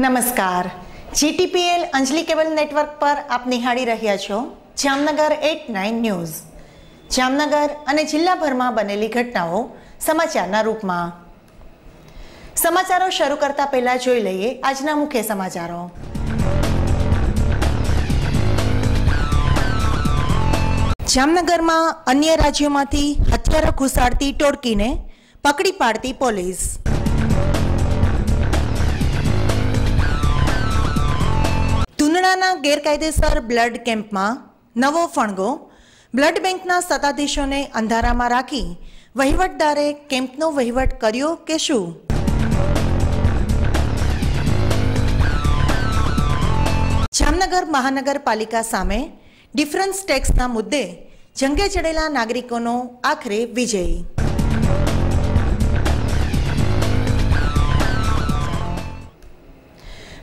નમસ્કાર, GTPL અંજલિ cable network પર આપ નિહાળી રહ્યા છો જામનગર 8-9 ન્યૂઝ। જામનગર અને જિલ્લાભરમાં બનેલી ઘટનાઓ સમાચારના રૂપમાં। સમાચારો શરૂ કરતા પહેલા જોઈ લઈએ આજના મુખ્ય સમાચારો। જામનગરમાં અન્ય રાજ્યોમાંથી હથિયારો ઘુસાડતી ટોળકીને પકડી પાડતી પોલીસ। ધુંધળાના ગેરકાયદેસર બ્લડ કેમ્પમાં નવો ફણગો। બ્લડ બેંકના સત્તાધીશોને અંધારામાં રાખી વહીવટદારે કેમ્પનો વહીવટ કર્યો કે શું? જામનગર મહાનગરપાલિકા સામે ડિફરન્સ ટેક્સના મુદ્દે જંગે ચડેલા નાગરિકોનો આખરે વિજય।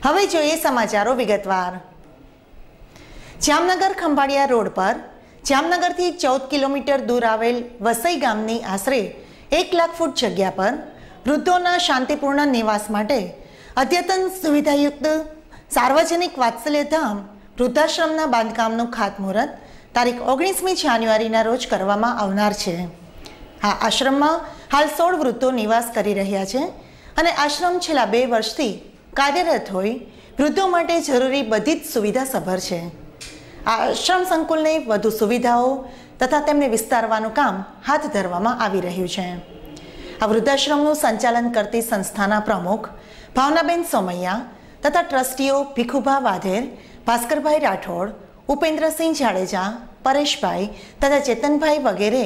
હવે જોઈએ સમાચારો વિગતવાર। જામનગર ખંભાળિયા રોડ પર જામનગરથી 14 કિલોમીટર દૂર આવેલ વસઈ ગામની આશરે 1 લાખ ફૂટ જગ્યા પર વૃદ્ધોના શાંતિપૂર્ણ નિવાસ માટે અદ્યતન સુવિધાયુક્ત સાર્વજનિક વાત્સલ્યધામ વૃદ્ધાશ્રમના બાંધકામનું ખાતમુહૂર્ત તારીખ 19મી જાન્યુઆરીના રોજ કરવામાં આવનાર છે। આ આશ્રમમાં હાલ 16 વૃદ્ધો નિવાસ કરી રહ્યા છે અને આશ્રમ છેલ્લા 2 વર્ષથી કાર્યરત હોય વૃદ્ધો માટે જરૂરી બધી જ સુવિધા સભર છે। આ આશ્રમ સંકુલને વધુ સુવિધાઓ તથા તેમને વિસ્તારવાનું કામ હાથ ધરવામાં આવી રહ્યું છે। આ વૃદ્ધાશ્રમનું સંચાલન કરતી સંસ્થાના પ્રમુખ ભાવનાબેન સોમૈયા તથા ટ્રસ્ટીઓ ભીખુભા વાધેર, ભાસ્કરભાઈ રાઠોડ, ઉપેન્દ્રસિંહ જાડેજા, પરેશભાઈ તથા ચેતનભાઈ વગેરે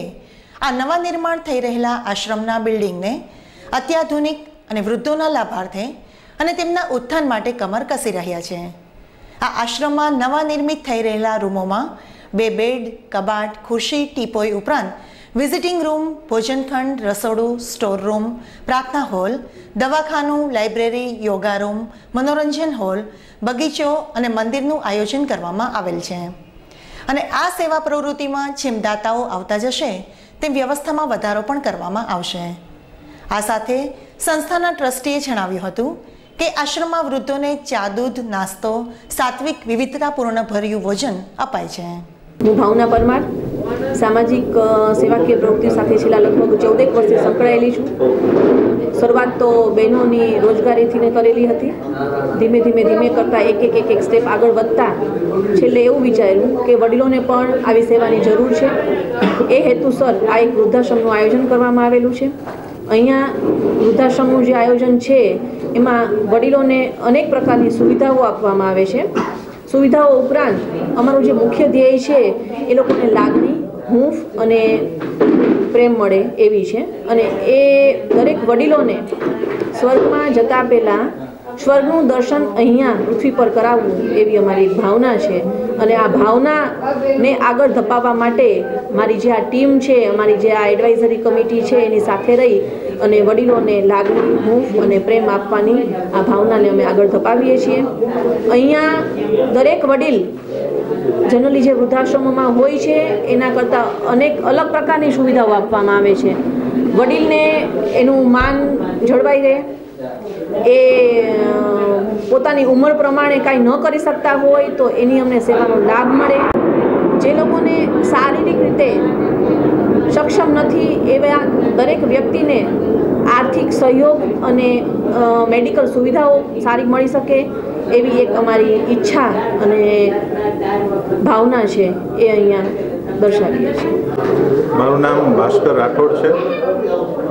આ નવા નિર્માણ થઈ રહેલા આશ્રમના બિલ્ડિંગને અત્યાધુનિક અને વૃદ્ધોના લાભાર્થે અને તેમના ઉત્થાન માટે કમર કસી રહ્યા છે। આ આશ્રમમાં નવા નિર્મિત થઈ રહેલા રૂમોમાં 2 બેડ, કબાટ, ખુરશી, ટીપોય ઉપરાંત વિઝિટિંગ રૂમ, ભોજનખંડ, રસોડું, સ્ટોર રૂમ, પ્રાર્થના હોલ, દવાખાનું, લાઇબ્રેરી, યોગા રૂમ, મનોરંજન હોલ, બગીચો અને મંદિરનું આયોજન કરવામાં આવેલ છે અને આ સેવા પ્રવૃત્તિમાં જેમ દાતાઓ આવતા જશે તેમ વ્યવસ્થામાં વધારો પણ કરવામાં આવશે। આ સાથે સંસ્થાના ટ્રસ્ટીએ જણાવ્યું હતું કે આશ્રમમાં વૃદ્ધોને ચા, દૂધ, નાસ્તો, સાત્વિક વિવિધતાપૂર્ણ ભર્યું ભોજન અપાય છે। હું ભાવના પરમાર સામાજિક સેવાકીય પ્રવૃત્તિ સાથે છેલ્લા લગભગ 14 વર્ષથી સંકળાયેલી છું। શરૂઆત તો બહેનોની રોજગારીથી કરેલી હતી। ધીમે ધીમે કરતાં એક સ્ટેપ આગળ વધતા છેલ્લે એવું વિચાર્યું કે વડીલોને પણ આવી સેવાની જરૂર છે। એ હેતુસર આ એક વૃદ્ધાશ્રમનું આયોજન કરવામાં આવેલું છે। અહીંયા વૃદ્ધાશ્રમનું જે આયોજન છે એમાં વડીલોને અનેક પ્રકારની સુવિધાઓ આપવામાં આવે છે। સુવિધાઓ ઉપરાંત અમારું જે મુખ્ય ધ્યેય છે એ લોકોને લાગણી, હૂંફ અને પ્રેમ મળે એવી છે અને એ દરેક વડીલોને સ્વર્ગમાં જતા પહેલાં સ્વર્ગનું દર્શન અહીંયા પૃથ્વી પર કરાવવું એવી અમારી ભાવના છે અને આ ભાવનાને આગળ ધપાવવા માટે મારી જે આ ટીમ છે, અમારી જે આ એડવાઇઝરી કમિટી છે એની સાથે રહી અને વડીલોને લાગણી, હૂંફ અને પ્રેમ આપવાની આ ભાવનાને અમે આગળ ધપાવીએ છીએ। અહીંયા દરેક વડીલ જનરલી જે વૃદ્ધાશ્રમોમાં હોય છે એના કરતાં અનેક અલગ પ્રકારની સુવિધાઓ આપવામાં આવે છે। વડીલને એનું માન જળવાઈ રહે, એ પોતાની ઉંમર પ્રમાણે કાંઈ ન કરી શકતા હોય તો એની અમને સેવાનો લાભ મળે। જે લોકોને શારીરિક રીતે સક્ષમ નથી એવા દરેક વ્યક્તિને આર્થિક સહયોગ અને મેડિકલ સુવિધાઓ સારી મળી શકે એવી એક અમારી ઈચ્છા અને ભાવના છે એ અહીંયા દર્શાવીએ છીએ। મારું નામ ભાસ્કર રાઠોડ છે।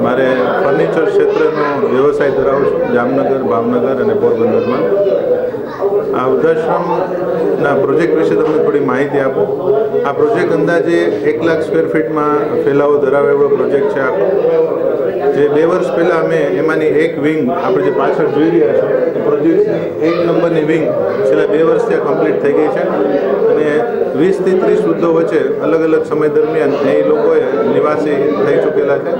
મારે ફર્નિચર ક્ષેત્રનો વ્યવસાય ધરાવું છું જામનગર, ભાવનગર અને પોરબંદરમાં। આ વૃદ્ધાશ્રમના પ્રોજેક્ટ વિશે તમને થોડી માહિતી આપું। આ પ્રોજેક્ટ અંદાજે 1 લાખ સ્ક્વેર ફીટમાં ફેલાવો ધરાવે એવો પ્રોજેક્ટ છે આખો। જે 2 વર્ષ પહેલાં અમે એમાંની એક વિંગ આપણે જે પાછળ જોઈ રહ્યા છો એ પ્રોજેક્ટની 1 નંબરની વિંગ છેલ્લા 2 વર્ષ ત્યાં કમ્પ્લીટ થઈ ગઈ છે અને 20થી 30 વૃદ્ધો વચ્ચે અલગ અલગ સમય દરમિયાન એ લોકોએ નિવાસી થઈ ચૂકેલા છે।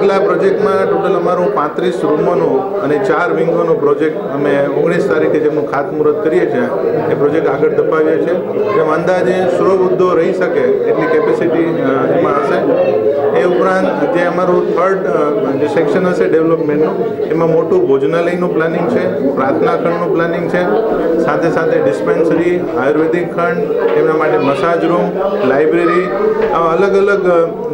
આગલા પ્રોજેક્ટમાં ટોટલ અમારું 35 રૂમોનું અને 4 વિંગોનો પ્રોજેક્ટ અમે 19 તારીખે જેમનું ખાતમુહૂર્ત કરીએ છીએ એ પ્રોજેક્ટ આગળ ધપાવીએ છીએ. જેમ અંદાજે 100 વૃદ્ધો રહી શકે એટલી કેપેસિટી એમાં હશે. એ ઉપરાંત જે અમારું થર્ડ જે સેક્શન હશે ડેવલપમેન્ટનું એમાં મોટું ભોજનાલયનું પ્લાનિંગ છે, પ્રાર્થના ખંડનું પ્લાનિંગ છે, સાથે સાથે ડિસ્પેન્સરી, આયુર્વેદિક ખંડ, એમના માટે મસાજ રૂમ, લાઇબ્રેરી, આવા અલગ અલગ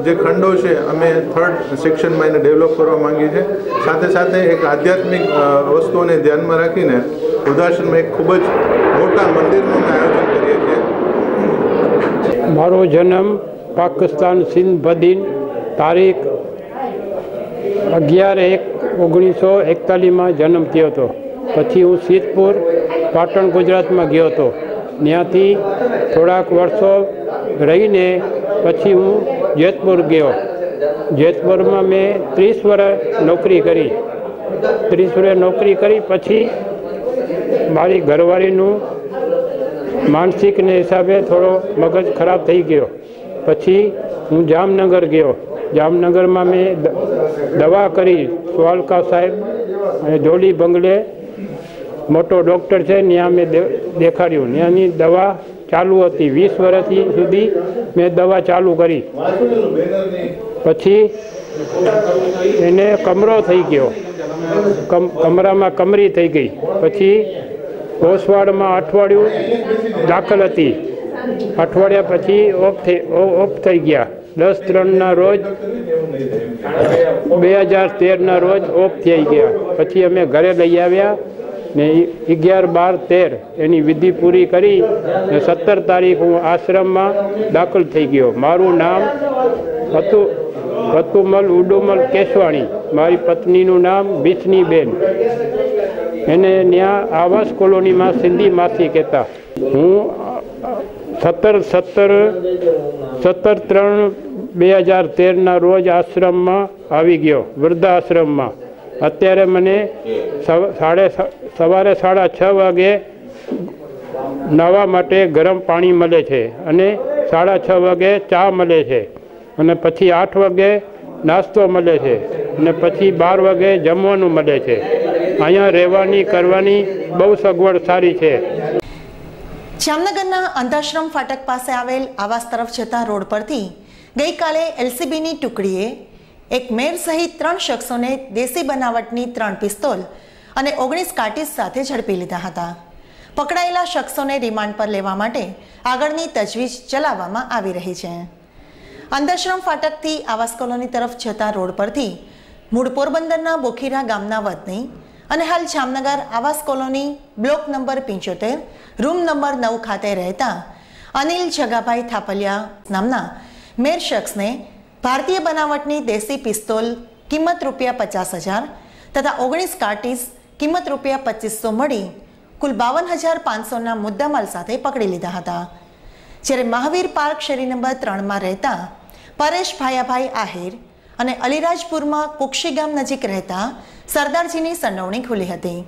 જે ખંડો છે અમે થર્ડ સેક્શનમાં એને ડેવલપ કરવા માંગીએ છીએ. સાથે સાથે એક આધ્યાત્મિક વસ્તુઓને ધ્યાનમાં રાખીને વૃદ્ધાશ્રમમાં એક ખૂબ જ મોટા મંદિરનું અમે આયોજન કરીએ છીએ. મારો જન્મ પાકિસ્તાન સિંધ બદીન તારીખ 11/1/1941 જન્મ થયો હતો. પછી હું સિદ્ધપુર પાટણ ગુજરાતમાં ગયો હતો. ત્યાંથી થોડાક વર્ષો રહીને પછી હું જેતપુર ગયો. જેતપુરમાં મેં 30 વર્ષ નોકરી કરી. 30 વર્ષ નોકરી કરી પછી મારી ઘરવાળીનું માનસિકને હિસાબે થોડો મગજ ખરાબ થઈ ગયો. પછી હું જામનગર ગયો. જામનગરમાં મેં દવા કરી. દ્વારકા સાહેબ અને જોલી બંગલે મોટો ડૉક્ટર છે ત્યાં મેં દેખાડ્યું. ત્યાંની દવા ચાલુ હતી. 20 વર્ષથી સુધી મેં દવા ચાલુ કરી. પછી એને કમરો થઈ ગયો. કમરામાં કમરી થઈ ગઈ. પછી હોસવાડમાં અઠવાડિયું દાખલ હતી. અઠવાડિયા પછી ઓફ થઈ ગયા. 10/3 રોજ 2013 રોજ ઓફ થઈ ગયા. પછી અમે ઘરે લઈ આવ્યા ને 11/12/13 એની વિધિ પૂરી કરી ને 17 તારીખ હું આશ્રમમાં દાખલ થઈ ગયો. મારું નામ વતુમલ ઉડુમલ કેશવાણી. મારી પત્નીનું નામ બિસ્નીબેન. એને ત્યાં આવાસ કોલોનીમાં સિંધી માસી કહેતા. હું 17/3/2013 રોજ આશ્રમમાં આવી ગયો, વૃદ્ધાશ્રમમાં. અત્યારે મને સવારે 6:30 વાગે નાહવા માટે ગરમ પાણી મળે છે અને 6:30 વાગે ચા મળે છે અને પછી 8 વાગે નાસ્તો મળે છે અને પછી 12 વાગે જમવાનું મળે છે. અહીંયા રહેવાની કરવાની બહુ સગવડ સારી છે. જામનગરના અંધાશ્રમ ફાટક પાસે આવેલ આવાસ તરફ જતા રોડ પરથી ગઈકાલે એલસીબીની ટુકડીએ એક મેર સહિત 3 શખ્સોને દેશી બનાવટની 3 પિસ્તોલ અને 19 કાર્ટીજ સાથે ઝડપી લીધા હતા. પકડાયેલા શખ્સોને રિમાન્ડ પર લેવા માટે આગળની તજવીજ ચલાવવામાં આવી રહી છે. અંધાશ્રમ ફાટકથી આવાસ કોલોની તરફ જતા રોડ પરથી મૂળ પોરબંદરના બોખીરા ગામના વતની અને હાલ જામનગર આવાસ colony block number 75 room number 9 ખાતે રહેતા અનિલ જગાભાઈ થાપલિયા નામના મેર શખ્સને ભારતીય બનાવટની દેશી પિસ્તોલ કિંમત ₹50,000 તથા 19 કાર્ટીજ કિંમત ₹2500 મળી કુલ 52,500ના મુદ્દામાલ સાથે પકડી લીધા હતા. જ્યારે મહાવીર પાર્ક શેરી નંબર 3માં રહેતા પરેશ ભાયાભાઈ આહિર અને અલીરાજપુરમાં કુક્ષી ગામ નજીક રહેતા સરદારજીની સંડોવણી ખુલી હતી.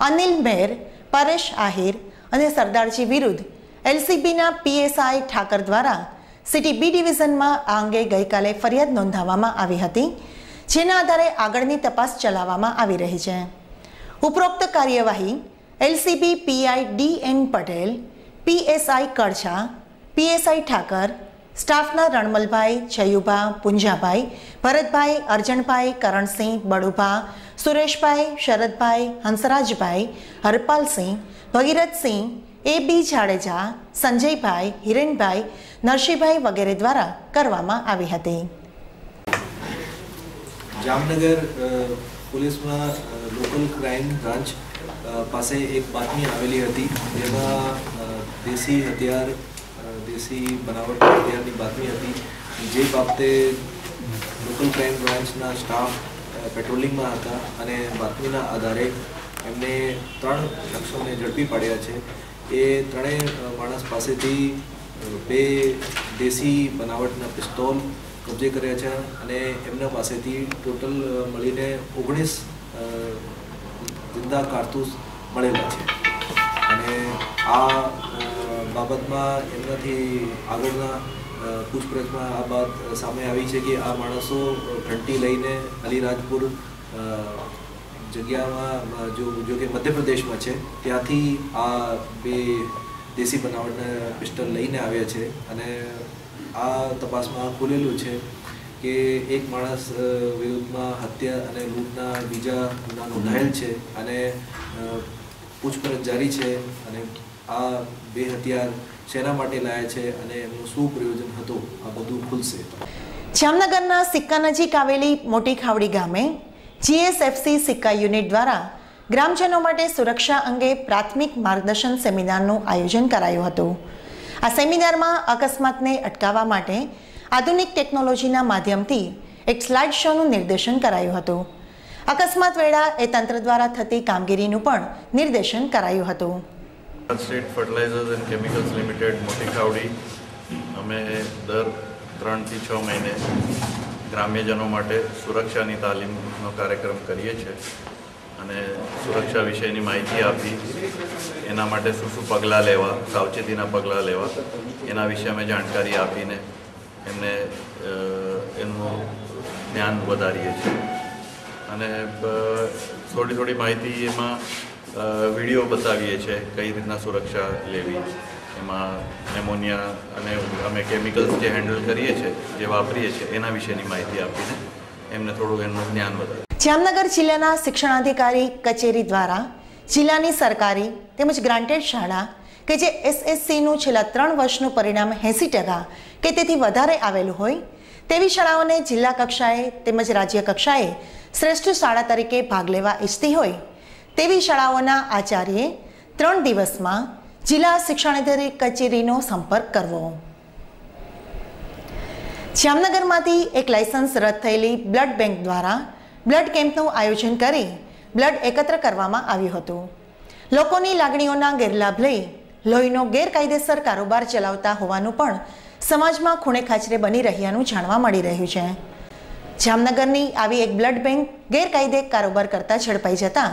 અનિલ મેર, પરેશ આહિર અને સરદારજી વિરુદ્ધ એલસીબીના પીએસઆઈ ઠાકર દ્વારા સિટી બી ડિવિઝનમાં આ અંગે ગઈકાલે ફરિયાદ નોંધાવવામાં આવી હતી, જેના આધારે આગળની તપાસ ચલાવવામાં આવી રહી છે. ઉપરોક્ત કાર્યવાહી LCB PI D N. Patel, PSI Kadchha, PSI Thakar, સ્ટાફના રણમલભાઈ, જયુભા, પુંજાભાઈ, ભરતભાઈ, અર્જણભાઈ, કરણસિંહ, બડુભા, સુરેશભાઈ, શરદભાઈ, હંસરાજભાઈ, હરપાલસિંહ, ભગીરથસિંહ, એ.બી. જાડેજા, સંજયભાઈ, હિરેનભાઈ, નરસિંહભાઈ વગેરે દ્વારા કરવામાં આવી હતી. જામનગર પોલીસમાં લોકલ ક્રાઇમ બ્રાન્ચ પાસે એક બાતમી આવેલી હતી, જેમાં દેશી હથિયાર, દેશી બનાવટના હથિયારની બાતમી હતી. જે બાબતે લોકલ ક્રાઇમ બ્રાન્ચના સ્ટાફ પેટ્રોલિંગમાં હતા અને બાતમીના આધારે એમને 3 શખ્સોને ઝડપી પાડ્યા છે. એ 3 માણસ પાસેથી 2 દેશી બનાવટના પિસ્તોલ કબજે કર્યા છે અને એમના પાસેથી ટોટલ મળીને 19 જિંદા કારતૂસ મળેલા છે. અને આ બાબતમાં એમનાથી આગળના પૂછપરછમાં આ બાત સામે આવી છે કે આ માણસો ઘંટી લઈને અલીરાજપુર જગ્યામાં જો કે મધ્યપ્રદેશમાં છે ત્યાંથી આ બે દેશી બનાવટના પિસ્ટલ લઈને આવ્યા છે અને આ તપાસમાં ખુલેલું છે કે એક માણસ વિરુદ્ધમાં હત્યા અને લૂંટના બીજા ગુના નોંધાયેલ છે અને પૂછપરછ જારી છે અને આ બે હથિયાર શેના માટે લાયા છે અને એમનું શું પ્રયોજન હતું આ બધું ખુલશે. જામનગરના સિક્કા નજીક આવેલી મોટી ખાવડી ગામે જીએસએફસી સિક્કા યુનિટ દ્વારા ગ્રામજનો માટે સુરક્ષા અંગે પ્રાથમિક માર્ગદર્શન સેમિનારનું આયોજન કરાયું હતું. આ સેમિનારમાં અકસ્માતને અટકાવવા માટે આધુનિક ટેકનોલોજીના માધ્યમથી એક સ્લાઇડ શોનું નિર્દેશન કરાયું હતું. અકસ્માત વેળા એ તંત્ર દ્વારા થતી કામગીરીનું પણ નિર્દેશન કરાયું હતું. State fertilizers and chemicals limited Moti Khavdi અમે દર 3 થી 6 મહિને ગ્રામ્યજનો માટે સુરક્ષાની તાલીમનો કાર્યક્રમ કરીએ છીએ અને સુરક્ષા વિશેની માહિતી આપી એના માટે શું પગલાં લેવા, સાવચેતીના પગલાં લેવા એના વિશે અમે જાણકારી આપીને એમને એનું જ્ઞાન વધારીએ છીએ અને થોડી માહિતી એમાં વિડીયો બતાવીએ છીએ કઈ રીતના સુરક્ષા લેવી, એમાં એમોનિયા અને અમે કેમિકલ્સ જે હેન્ડલ કરીએ છીએ જે વાપરીએ છીએ એના વિશેની માહિતી આપીને એમને થોડું એનું જ્ઞાન વધારે. જામનગર જિલ્લાના શિક્ષણાધિકારી કચેરી દ્વારા જિલ્લાની સરકારી તેમજ ગ્રાન્ટેડ શાળા કે જે એસએસસીનું છેલ્લા 3 વર્ષનું પરિણામ 80% કે તેથી વધારે આવેલું હોય તેવી શાળાઓને જિલ્લા કક્ષાએ તેમજ રાજ્ય કક્ષાએ શ્રેષ્ઠ શાળા તરીકે ભાગ લેવા ઈચ્છતી હોય તેવી શાળાઓના આચાર્યએ 3 દિવસમાં જિલ્લા શિક્ષણાધિકારી કચેરીનો સંપર્ક કરવો. જામનગરમાંથી એક લાયસન્સ રદ થયેલી બ્લડ બેંક દ્વારા બ્લડ કેમ્પનું આયોજન કરી બ્લડ એકત્ર કરવામાં આવ્યું હતું. લોકોની લાગણીઓના ગેરલાભ લઈ લોહીનો ગેરકાયદેસર કારોબાર ચલાવતા હોવાનું પણ સમાજમાં ખૂણે ખાચરે બની રહ્યાનું જાણવા મળી રહ્યું છે. જામનગરની આવી એક બ્લડ બેંક ગેરકાયદે કારોબાર કરતા ઝડપાઈ જતા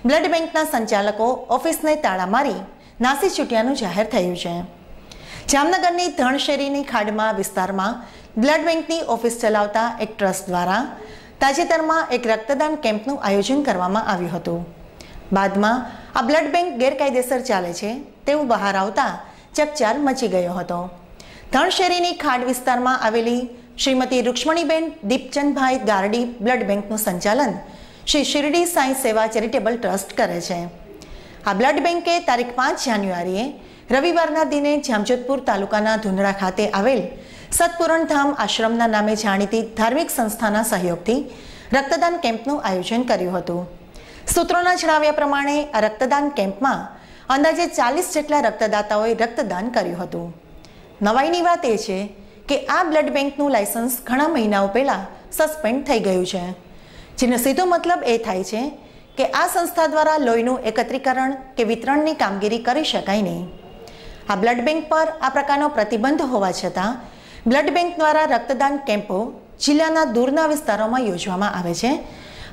બ્લડ બેંકના સંચાલકો ઓફિસને તાળા મારી નાસી છૂટ્યાનું જાહેર થયું છે. જામનગરની ધણશેરીની ખાડમાં વિસ્તારમાં બ્લડ બેંકની ઓફિસ ચલાવતા એક ટ્રસ્ટ દ્વારા તાજેતરમાં એક રક્તદાન કેમ્પનું આયોજન કરવામાં આવ્યું હતું. બાદમાં આ બ્લડ બેંક ગેરકાયદેસર ચાલે છે તેવું બહાર આવતા ચકચાર મચી ગયો હતો. ધણશેરીની ખાડ વિસ્તારમાં આવેલી શ્રીમતી રૂક્ષ્મણીબેન દીપચંદભાઈ ગારડી બ્લડ બેંકનું સંચાલન શ્રી શિરડી સાંઈ સેવા ચેરિટેબલ ટ્રસ્ટ કરે છે. આ બ્લડ બેંકે તારીખ 5 જાન્યુઆરીએ રવિવારના દિને જામજોધપુર તાલુકાના ધુંધળા ખાતે આવેલ સતપૂરણધામ આશ્રમના નામે જાણીતી ધાર્મિક સંસ્થાના સહયોગથી રક્તદાન કેમ્પનું આયોજન કર્યું હતું. સૂત્રોના જણાવ્યા પ્રમાણે આ રક્તદાન કેમ્પમાં અંદાજે 40 જેટલા રક્તદાતાઓએ રક્તદાન કર્યું હતું. નવાઈની વાત એ છે કે આ બ્લડ બેંકનું લાયસન્સ ઘણા મહિનાઓ પહેલાં સસ્પેન્ડ થઈ ગયું છે, જેનો સીધો મતલબ એ થાય છે કે આ સંસ્થા દ્વારા લોહીનું એકત્રીકરણ કે વિતરણની કામગીરી કરી શકાય નહીં. આ બ્લડ બેંક પર આ પ્રકારનો પ્રતિબંધ હોવા છતાં બ્લડ બેંક દ્વારા રક્તદાન કેમ્પો જિલ્લાના દૂરના વિસ્તારોમાં યોજવામાં આવે છે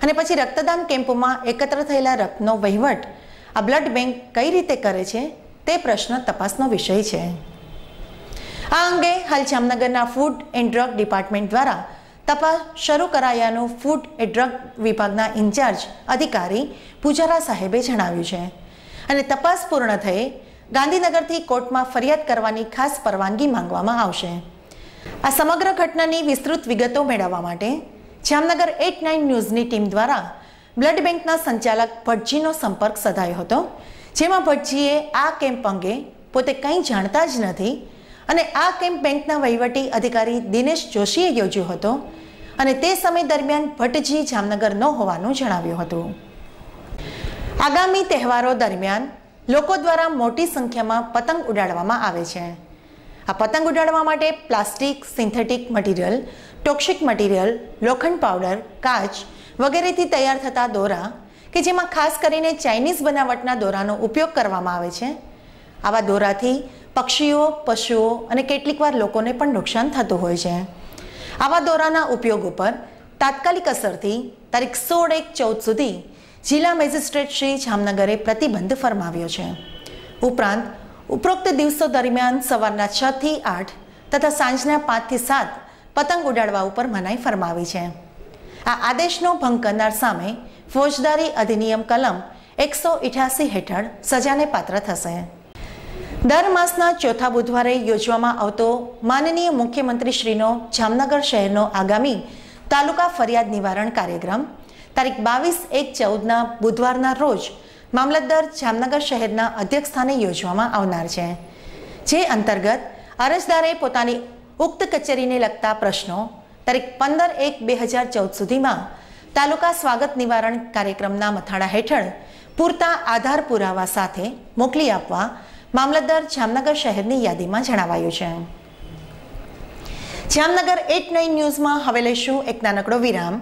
અને પછી રક્તદાન કેમ્પોમાં એકત્ર થયેલા રક્તનો વહીવટ આ બ્લડ બેંક કઈ રીતે કરે છે તે પ્રશ્ન તપાસનો વિષય છે. આ અંગે હાલ જામનગરના ફૂડ એન્ડ ડ્રગ ડિપાર્ટમેન્ટ દ્વારા તપાસ શરૂ કરાયાનું ફૂડ એન્ડ ડ્રગ વિભાગના ઇન્ચાર્જ અધિકારી પૂજારા સાહેબે જણાવ્યું છે અને તપાસ પૂર્ણ થયે ગાંધીનગરથી કોર્ટમાં ફરિયાદ કરવાની ખાસ પરવાનગી માંગવામાં આવશે. આ સમગ્ર ઘટનાની વિસ્તૃત વિગતો મેળવવા માટે જામનગર 89 ન્યૂઝની ટીમ દ્વારા બ્લડ બેંકના સંચાલક ભટ્ટજીનો સંપર્ક સાધાયો હતો, જેમાં ભટ્ટજીએ આ કેમ્પ અંગે પોતે કંઈ જાણતા જ નથી અને આ કેમ્પ બેંકના વહીવટી અધિકારી દિનેશ જોશીએ યોજ્યો હતો અને તે સમય દરમિયાન ભટ્ટજી જામનગર ન હોવાનું જણાવ્યું હતું. આગામી તહેવારો દરમિયાન લોકો દ્વારા મોટી સંખ્યામાં પતંગ ઉડાડવામાં આવે છે. આ પતંગ ઉડાડવા માટે plastic, synthetic material, toxic material, લોખંડ પાવડર, કાચ વગેરેથી તૈયાર થતા દોરા કે જેમાં ખાસ કરીને ચાઇનીઝ બનાવટના દોરાનો ઉપયોગ કરવામાં આવે છે. આવા દોરાથી પક્ષીઓ, પશુઓ અને કેટલીકવાર લોકોને પણ નુકસાન થતું હોય છે. આવા દોરાના ઉપયોગ ઉપર તાત્કાલિક અસરથી તારીખ 16/1/14 સુધી જિલ્લા મેજિસ્ટ્રેટ શ્રી જામનગરે પ્રતિબંધ ફરમાવ્યો છે. ઉપરાંત ઉપરોક્ત દિવસો દરમિયાન સવારના 6 થી 8 તથા સાંજના 5 થી 7 પતંગ ઉડાડવા ઉપર મનાઈ ફરમાવી છે. આ આદેશનો ભંગ કરનાર સામે ફોજદારી અધિનિયમ કલમ 188 હેઠળ સજાને પાત્ર થશે. દર માસના ચોથા બુધવારે યોજવામાં આવતો માનનીય મુખ્યમંત્રીશ્રીનો જામનગર શહેરનો આગામી તાલુકા ફરિયાદ નિવારણ કાર્યક્રમ તારીખ 22/1/14ના બુધવારના રોજ મામલતદાર જામનગર શહેરના અધ્યક્ષસ્થાને યોજવામાં આવનાર છે. જે અંતર્ગત અરજદારે પોતાની ઉક્ત કચેરીને લગતા પ્રશ્નો તારીખ 15/1/2014 સુધીમાં તાલુકા સ્વાગત નિવારણ કાર્યક્રમના મથાળા હેઠળ પૂરતા આધાર પુરાવા સાથે મોકલી આપવા મામલતદાર જામનગર શહેરની યાદીમાં જણાવાયું છે. જામનગર 89 ન્યૂઝમાં હવે લઈશું એક નાનકડો વિરામ.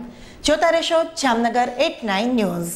જોતા રહેશો જામનગર 89 ન્યૂઝ.